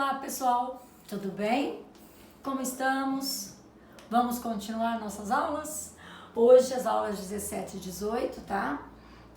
Olá pessoal, tudo bem? Como estamos? Vamos continuar nossas aulas? Hoje as aulas 17 e 18, tá?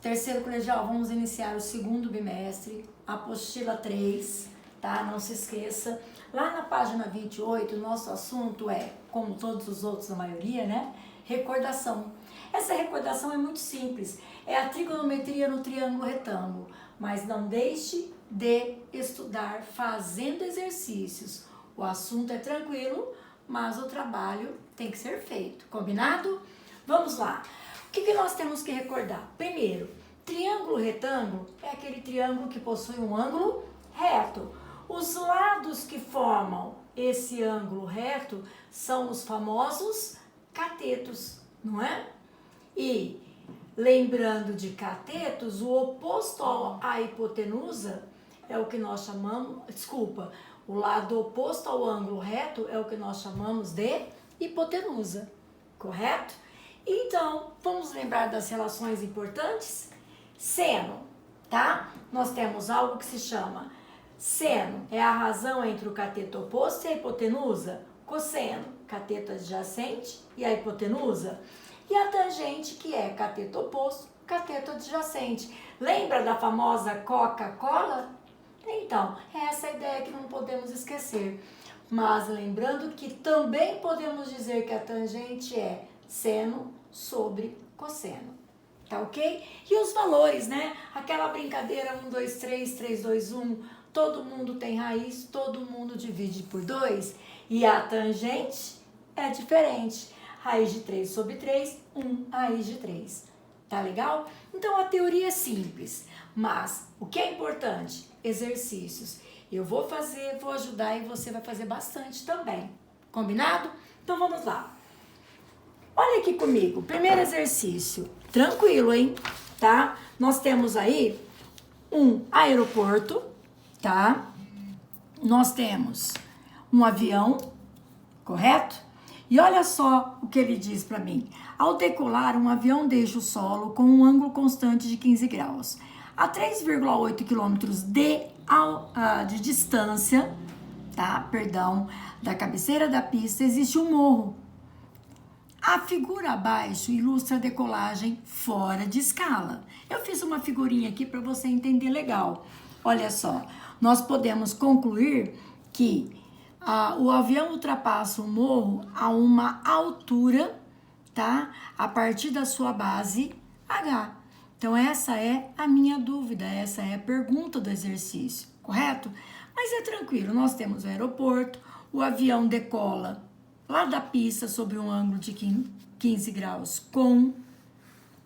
Terceiro colegial, vamos iniciar o segundo bimestre, apostila 3, tá? Não se esqueça. Lá na página 28, o nosso assunto é, como todos os outros, a maioria, né? Recordação. Essa recordação é muito simples, é a trigonometria no triângulo retângulo, mas não deixe de estudar fazendo exercícios. O assunto é tranquilo, mas o trabalho tem que ser feito, combinado? Vamos lá. O que nós temos que recordar? Primeiro, triângulo retângulo é aquele triângulo que possui um ângulo reto. Os lados que formam esse ângulo reto são os famosos catetos, não é? E lembrando de catetos, o oposto à hipotenusa é o que nós chamamos, o lado oposto ao ângulo reto é o que nós chamamos de hipotenusa, correto? Então, vamos lembrar das relações importantes? Seno, tá? Nós temos algo que se chama seno, é a razão entre o cateto oposto e a hipotenusa. Cosseno, cateto adjacente e a hipotenusa. E a tangente, que é cateto oposto, cateto adjacente. Lembra da famosa Coca-Cola? Então, essa é a ideia que não podemos esquecer. Mas lembrando que também podemos dizer que a tangente é seno sobre cosseno. Tá ok? E os valores, né? Aquela brincadeira 1, 2, 3, 3, 2, 1, todo mundo tem raiz, todo mundo divide por 2. E a tangente é diferente. Raiz de 3 sobre 3, 1 raiz de 3. Tá legal? Então a teoria é simples, mas o que é importante? Exercícios. Eu vou fazer, vou ajudar e você vai fazer bastante também. Combinado? Então vamos lá. Olha aqui comigo. Primeiro exercício. Tranquilo, hein? Tá? Nós temos aí um aeroporto, tá? Nós temos um avião, correto? E olha só o que ele diz para mim. Ao decolar, um avião deixa o solo com um ângulo constante de 15 graus. A 3,8 quilômetros de distância, tá? Da cabeceira da pista, existe um morro. A figura abaixo ilustra a decolagem fora de escala. Eu fiz uma figurinha aqui para você entender legal. Olha só, nós podemos concluir que o avião ultrapassa o morro a uma altura, tá? A partir da sua base H. Então, essa é a minha dúvida, essa é a pergunta do exercício, correto? Mas é tranquilo, nós temos o aeroporto, o avião decola lá da pista sobre um ângulo de 15 graus com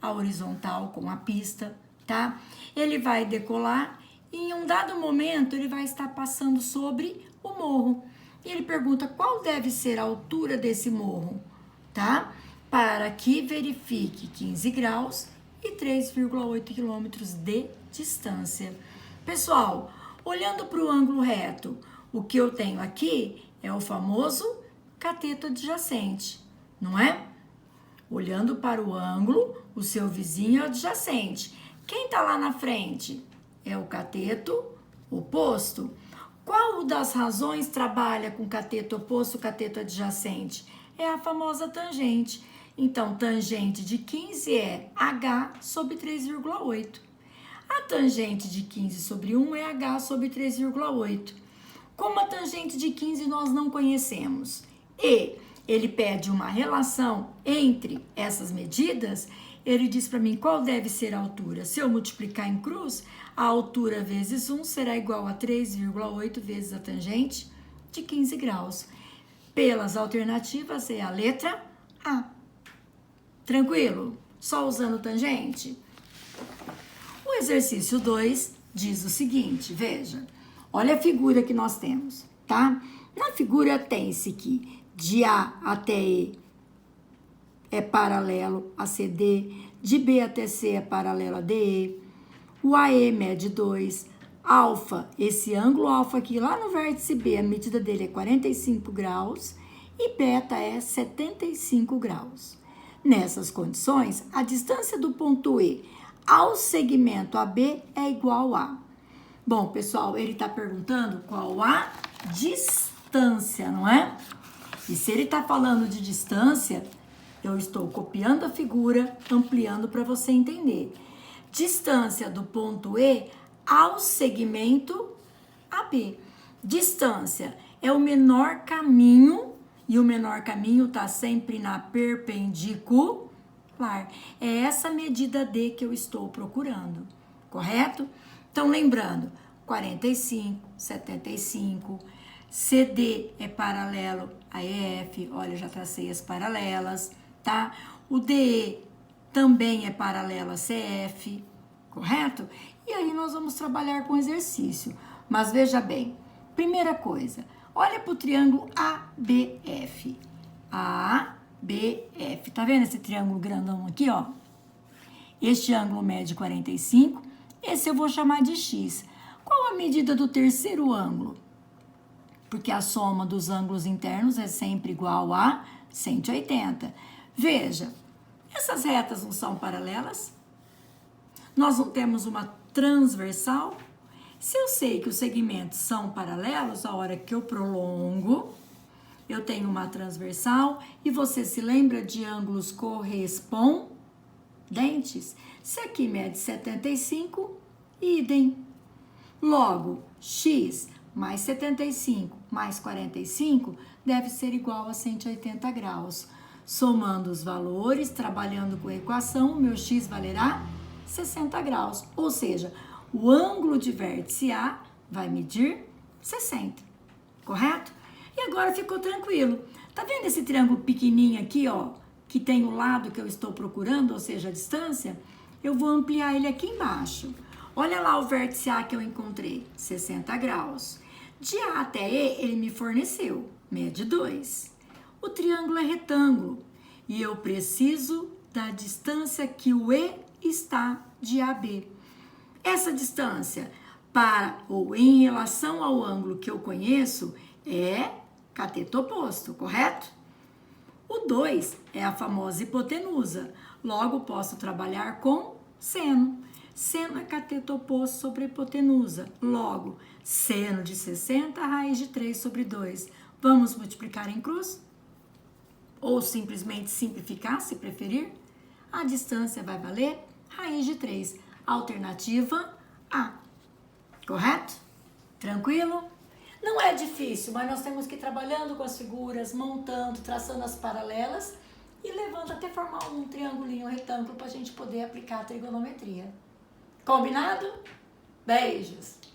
a horizontal, com a pista, tá? Ele vai decolar e em um dado momento ele vai estar passando sobre o morro. E ele pergunta qual deve ser a altura desse morro, tá? Para que verifique 15 graus e 3,8 quilômetros de distância. Pessoal, olhando para o ângulo reto, o que eu tenho aqui é o famoso cateto adjacente, não é? Olhando para o ângulo, o seu vizinho é adjacente. Quem está lá na frente? É o cateto oposto. Qual das razões trabalha com cateto oposto, cateto adjacente? É a famosa tangente. Então, tangente de 15 é H sobre 3,8. A tangente de 15 sobre 1 é H sobre 3,8. Como a tangente de 15 nós não conhecemos e ele pede uma relação entre essas medidas, ele diz para mim qual deve ser a altura. Se eu multiplicar em cruz, a altura vezes 1 será igual a 3,8 vezes a tangente de 15 graus. Pelas alternativas é a letra A. Tranquilo? Só usando tangente? O exercício 2 diz o seguinte, veja. Olha a figura que nós temos, tá? Na figura tem-se que de A até E é paralelo a CD, de B até C é paralelo a DE, o AE mede 2, alfa, esse ângulo alfa aqui lá no vértice B, a medida dele é 45 graus e beta é 75 graus. Nessas condições, a distância do ponto E ao segmento AB é igual a... Bom, pessoal, ele está perguntando qual A distância, não é? E se ele está falando de distância, eu estou copiando a figura, ampliando para você entender. Distância do ponto E ao segmento AB. Distância é o menor caminho, e o menor caminho está sempre na perpendicular. É essa medida D que eu estou procurando, correto? Então, lembrando, 45, 75, CD é paralelo a EF, olha, eu já tracei as paralelas, tá? O DE também é paralelo a CF, correto? E aí nós vamos trabalhar com exercício. Mas veja bem, primeira coisa, olha para o triângulo ABF. ABF, tá vendo esse triângulo grandão aqui, ó? Este ângulo mede 45, esse eu vou chamar de X. Qual a medida do terceiro ângulo? Porque a soma dos ângulos internos é sempre igual a 180. Veja, essas retas não são paralelas? Nós não temos uma transversal? Se eu sei que os segmentos são paralelos, a hora que eu prolongo, eu tenho uma transversal e você se lembra de ângulos correspondentes? Se aqui mede 75, idem. Logo, x mais 75 mais 45 deve ser igual a 180 graus. Somando os valores, trabalhando com a equação, o meu x valerá 60 graus. Ou seja, o ângulo de vértice A vai medir 60, correto? E agora ficou tranquilo. Tá vendo esse triângulo pequenininho aqui, ó? Que tem o lado que eu estou procurando, ou seja, a distância? Eu vou ampliar ele aqui embaixo. Olha lá o vértice A que eu encontrei, 60 graus. De A até E, ele me forneceu, mede 2. O triângulo é retângulo e eu preciso da distância que o E está de AB. Essa distância para ou em relação ao ângulo que eu conheço é cateto oposto, correto? O 2 é a famosa hipotenusa, logo posso trabalhar com seno. Seno é cateto oposto sobre a hipotenusa, logo seno de 60, raiz de 3 sobre 2. Vamos multiplicar em cruz? Ou simplesmente simplificar, se preferir? A distância vai valer raiz de 3. Alternativa A. Correto? Tranquilo? Não é difícil, mas nós temos que ir trabalhando com as figuras, montando, traçando as paralelas e levando até formar um triangulinho, um retângulo para a gente poder aplicar a trigonometria. Combinado? Beijos!